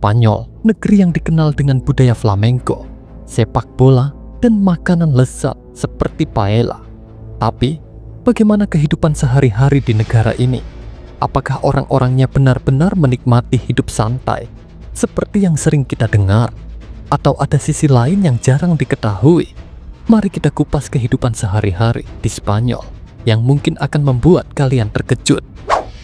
Spanyol, negeri yang dikenal dengan budaya flamenco, sepak bola, dan makanan lezat seperti paella. Tapi, bagaimana kehidupan sehari-hari di negara ini? Apakah orang-orangnya benar-benar menikmati hidup santai, seperti yang sering kita dengar? Atau ada sisi lain yang jarang diketahui? Mari kita kupas kehidupan sehari-hari di Spanyol, yang mungkin akan membuat kalian terkejut.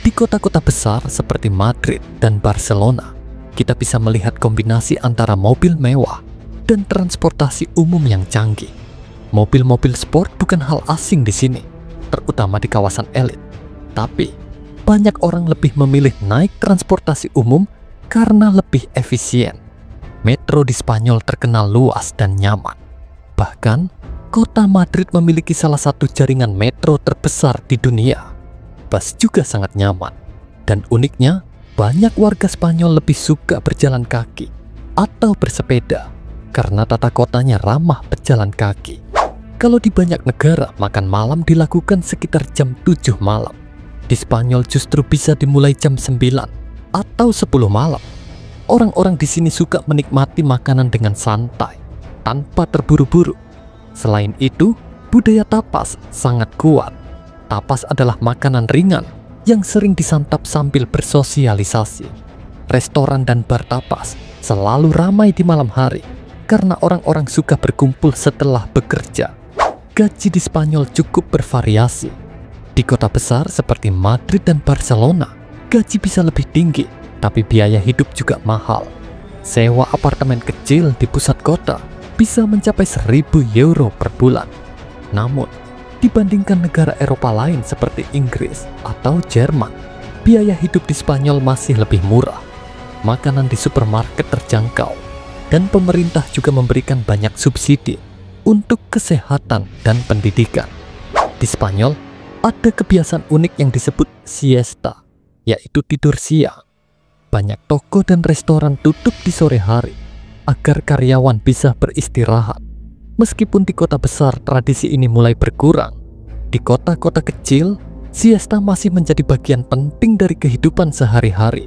Di kota-kota besar seperti Madrid dan Barcelona, kita bisa melihat kombinasi antara mobil mewah dan transportasi umum yang canggih. Mobil-mobil sport bukan hal asing di sini, terutama di kawasan elit. Tapi, banyak orang lebih memilih naik transportasi umum karena lebih efisien. Metro di Spanyol terkenal luas dan nyaman. Bahkan, kota Madrid memiliki salah satu jaringan metro terbesar di dunia. Bus juga sangat nyaman. Dan uniknya, banyak warga Spanyol lebih suka berjalan kaki atau bersepeda karena tata kotanya ramah pejalan kaki. Kalau di banyak negara, makan malam dilakukan sekitar jam 7 malam. Di Spanyol justru bisa dimulai jam 9 atau 10 malam. Orang-orang di sini suka menikmati makanan dengan santai, tanpa terburu-buru. Selain itu, budaya tapas sangat kuat. Tapas adalah makanan ringan yang sering disantap sambil bersosialisasi. Restoran dan bar tapas selalu ramai di malam hari karena orang-orang suka berkumpul setelah bekerja. Gaji di Spanyol cukup bervariasi. Di kota besar seperti Madrid dan Barcelona, gaji bisa lebih tinggi, tapi biaya hidup juga mahal. Sewa apartemen kecil di pusat kota bisa mencapai 1.000 euro per bulan. Namun, dibandingkan negara Eropa lain seperti Inggris atau Jerman, biaya hidup di Spanyol masih lebih murah. Makanan di supermarket terjangkau, dan pemerintah juga memberikan banyak subsidi untuk kesehatan dan pendidikan. Di Spanyol, ada kebiasaan unik yang disebut siesta, yaitu tidur siang. Banyak toko dan restoran tutup di sore hari agar karyawan bisa beristirahat. Meskipun di kota besar tradisi ini mulai berkurang, di kota-kota kecil, siesta masih menjadi bagian penting dari kehidupan sehari-hari.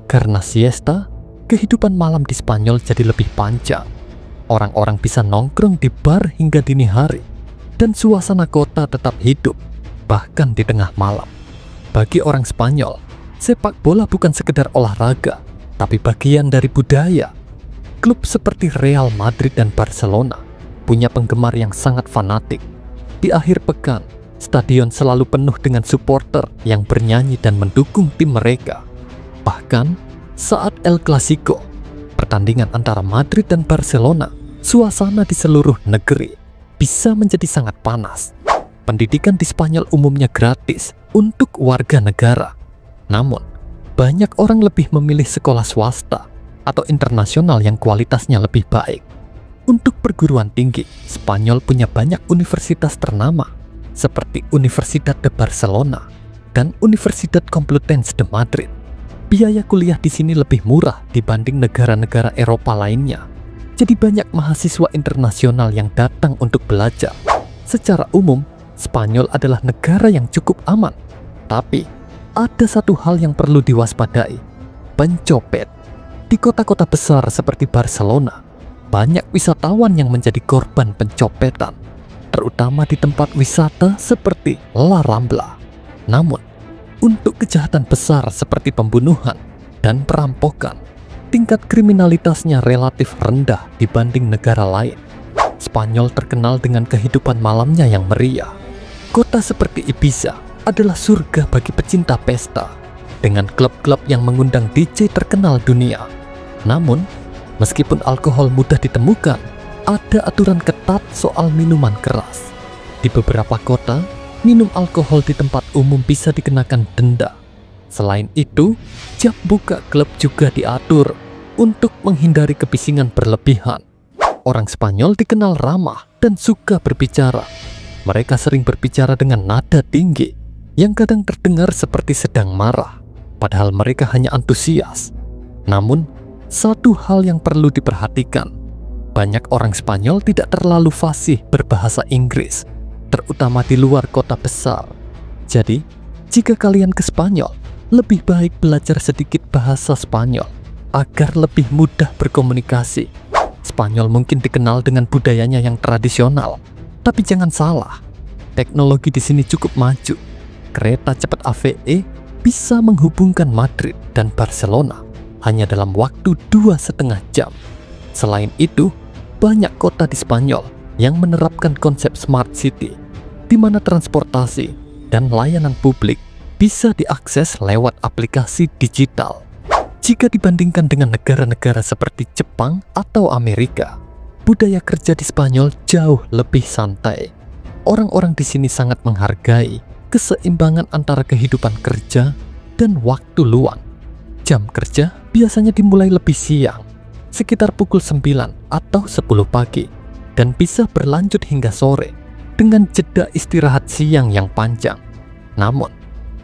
Karena siesta, kehidupan malam di Spanyol jadi lebih panjang. Orang-orang bisa nongkrong di bar hingga dini hari, dan suasana kota tetap hidup, bahkan di tengah malam. Bagi orang Spanyol, sepak bola bukan sekedar olahraga, tapi bagian dari budaya. Klub seperti Real Madrid dan Barcelona punya penggemar yang sangat fanatik. Di akhir pekan, stadion selalu penuh dengan supporter yang bernyanyi dan mendukung tim mereka. Bahkan, saat El Clasico, pertandingan antara Madrid dan Barcelona, suasana di seluruh negeri bisa menjadi sangat panas. Pendidikan di Spanyol umumnya gratis untuk warga negara. Namun, banyak orang lebih memilih sekolah swasta atau internasional yang kualitasnya lebih baik. Untuk perguruan tinggi, Spanyol punya banyak universitas ternama, seperti Universidad de Barcelona dan Universidad Complutense de Madrid. Biaya kuliah di sini lebih murah dibanding negara-negara Eropa lainnya. Jadi banyak mahasiswa internasional yang datang untuk belajar. Secara umum, Spanyol adalah negara yang cukup aman. Tapi, ada satu hal yang perlu diwaspadai: pencopet. Di kota-kota besar seperti Barcelona, banyak wisatawan yang menjadi korban pencopetan, terutama di tempat wisata seperti La Rambla. Namun, untuk kejahatan besar seperti pembunuhan dan perampokan, tingkat kriminalitasnya relatif rendah dibanding negara lain. Spanyol terkenal dengan kehidupan malamnya yang meriah. Kota seperti Ibiza adalah surga bagi pecinta pesta, dengan klub-klub yang mengundang DJ terkenal dunia. Namun, meskipun alkohol mudah ditemukan, ada aturan ketat soal minuman keras. Di beberapa kota, minum alkohol di tempat umum bisa dikenakan denda. Selain itu, jam buka klub juga diatur untuk menghindari kebisingan berlebihan. Orang Spanyol dikenal ramah dan suka berbicara. Mereka sering berbicara dengan nada tinggi yang kadang terdengar seperti sedang marah, padahal mereka hanya antusias. Namun, satu hal yang perlu diperhatikan, banyak orang Spanyol tidak terlalu fasih berbahasa Inggris, terutama di luar kota besar. Jadi, jika kalian ke Spanyol, lebih baik belajar sedikit bahasa Spanyol agar lebih mudah berkomunikasi. Spanyol mungkin dikenal dengan budayanya yang tradisional, tapi jangan salah, teknologi di sini cukup maju. Kereta cepat AVE bisa menghubungkan Madrid dan Barcelona hanya dalam waktu 2,5 jam. Selain itu, banyak kota di Spanyol yang menerapkan konsep smart city, di mana transportasi dan layanan publik bisa diakses lewat aplikasi digital. Jika dibandingkan dengan negara-negara seperti Jepang atau Amerika, budaya kerja di Spanyol jauh lebih santai. Orang-orang di sini sangat menghargai keseimbangan antara kehidupan kerja dan waktu luang. Jam kerja biasanya dimulai lebih siang, sekitar pukul 9 atau 10 pagi, dan bisa berlanjut hingga sore dengan jeda istirahat siang yang panjang. Namun,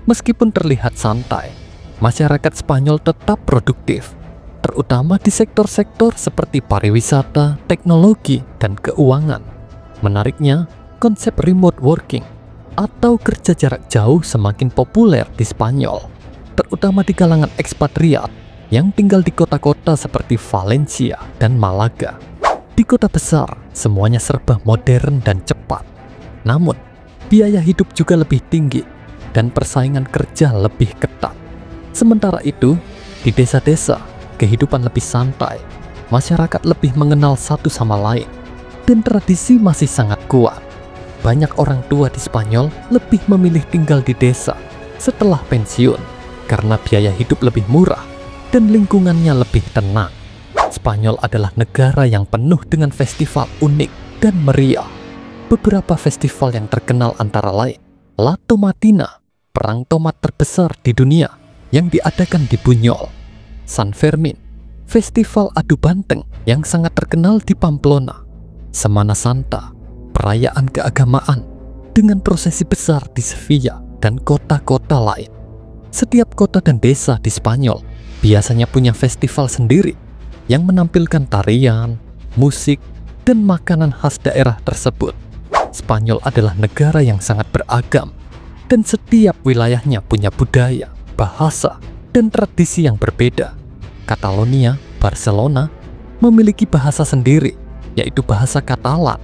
meskipun terlihat santai, masyarakat Spanyol tetap produktif, terutama di sektor-sektor seperti pariwisata, teknologi, dan keuangan. Menariknya, konsep remote working atau kerja jarak jauh semakin populer di Spanyol, terutama di kalangan ekspatriat yang tinggal di kota-kota seperti Valencia dan Malaga. Di kota besar, semuanya serba modern dan cepat. Namun, biaya hidup juga lebih tinggi dan persaingan kerja lebih ketat. Sementara itu, di desa-desa, kehidupan lebih santai, masyarakat lebih mengenal satu sama lain, dan tradisi masih sangat kuat. Banyak orang tua di Spanyol lebih memilih tinggal di desa setelah pensiun karena biaya hidup lebih murah dan lingkungannya lebih tenang. Spanyol adalah negara yang penuh dengan festival unik dan meriah. Beberapa festival yang terkenal antara lain La Tomatina, perang tomat terbesar di dunia yang diadakan di Buñol; San Fermin, festival adu banteng yang sangat terkenal di Pamplona; Semana Santa, perayaan keagamaan dengan prosesi besar di Sevilla dan kota-kota lain. Setiap kota dan desa di Spanyol biasanya punya festival sendiri yang menampilkan tarian, musik, dan makanan khas daerah tersebut. Spanyol adalah negara yang sangat beragam, dan setiap wilayahnya punya budaya, bahasa, dan tradisi yang berbeda. Catalonia, Barcelona, memiliki bahasa sendiri, yaitu bahasa Katalan,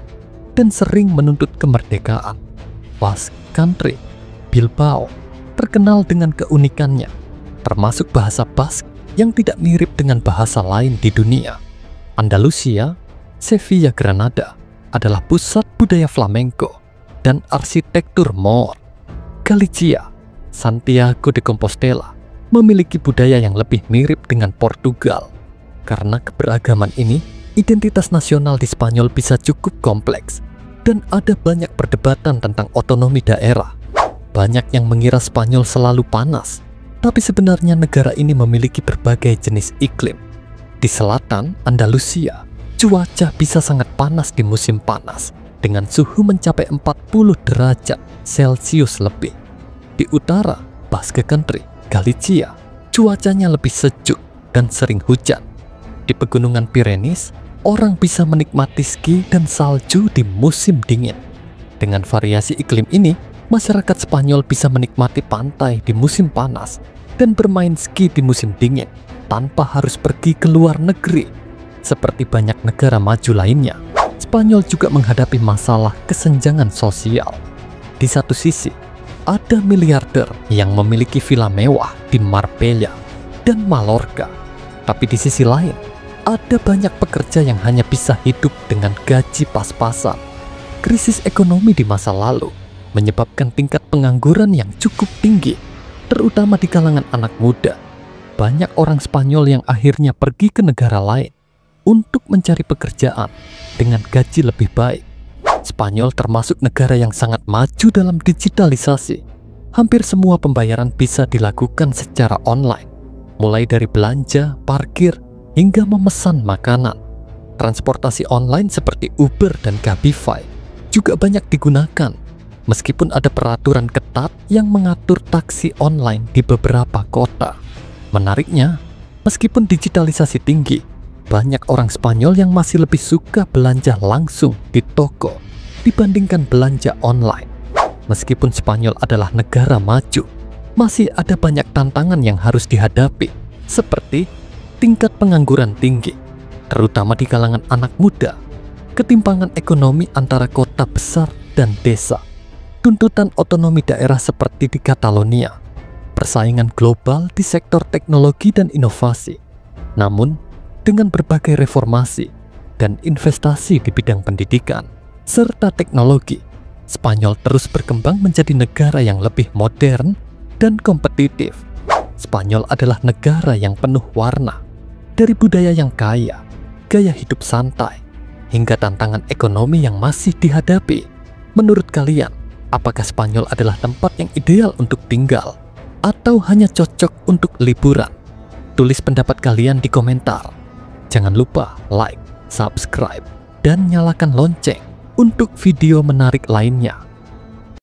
dan sering menuntut kemerdekaan. Basque Country, Bilbao, terkenal dengan keunikannya, termasuk bahasa Basque yang tidak mirip dengan bahasa lain di dunia. Andalusia, Sevilla, Granada adalah pusat budaya flamenco dan arsitektur Moor. Galicia, Santiago de Compostela memiliki budaya yang lebih mirip dengan Portugal. Karena keberagaman ini, identitas nasional di Spanyol bisa cukup kompleks dan ada banyak perdebatan tentang otonomi daerah. Banyak yang mengira Spanyol selalu panas, tapi sebenarnya negara ini memiliki berbagai jenis iklim. Di selatan, Andalusia, cuaca bisa sangat panas di musim panas, dengan suhu mencapai 40 derajat Celcius lebih. Di utara, Basque Country, Galicia, cuacanya lebih sejuk dan sering hujan. Di pegunungan Pyrenees, orang bisa menikmati ski dan salju di musim dingin. Dengan variasi iklim ini, masyarakat Spanyol bisa menikmati pantai di musim panas dan bermain ski di musim dingin tanpa harus pergi ke luar negeri. Seperti banyak negara maju lainnya, Spanyol juga menghadapi masalah kesenjangan sosial. Di satu sisi, ada miliarder yang memiliki villa mewah di Marbella dan Mallorca. Tapi di sisi lain, ada banyak pekerja yang hanya bisa hidup dengan gaji pas-pasan. Krisis ekonomi di masa lalu menyebabkan tingkat pengangguran yang cukup tinggi, terutama di kalangan anak muda. Banyak orang Spanyol yang akhirnya pergi ke negara lain untuk mencari pekerjaan dengan gaji lebih baik. Spanyol termasuk negara yang sangat maju dalam digitalisasi. Hampir semua pembayaran bisa dilakukan secara online, mulai dari belanja, parkir, hingga memesan makanan. Transportasi online seperti Uber dan Cabify juga banyak digunakan, meskipun ada peraturan ketat yang mengatur taksi online di beberapa kota. Menariknya, meskipun digitalisasi tinggi, banyak orang Spanyol yang masih lebih suka belanja langsung di toko dibandingkan belanja online. Meskipun Spanyol adalah negara maju, masih ada banyak tantangan yang harus dihadapi, seperti tingkat pengangguran tinggi, terutama di kalangan anak muda, ketimpangan ekonomi antara kota besar dan desa, tuntutan otonomi daerah seperti di Catalonia, persaingan global di sektor teknologi dan inovasi. Namun, dengan berbagai reformasi dan investasi di bidang pendidikan serta teknologi, Spanyol terus berkembang menjadi negara yang lebih modern dan kompetitif. Spanyol adalah negara yang penuh warna, dari budaya yang kaya, gaya hidup santai, hingga tantangan ekonomi yang masih dihadapi. Menurut kalian, apakah Spanyol adalah tempat yang ideal untuk tinggal atau hanya cocok untuk liburan? Tulis pendapat kalian di komentar. Jangan lupa like, subscribe, dan nyalakan lonceng untuk video menarik lainnya.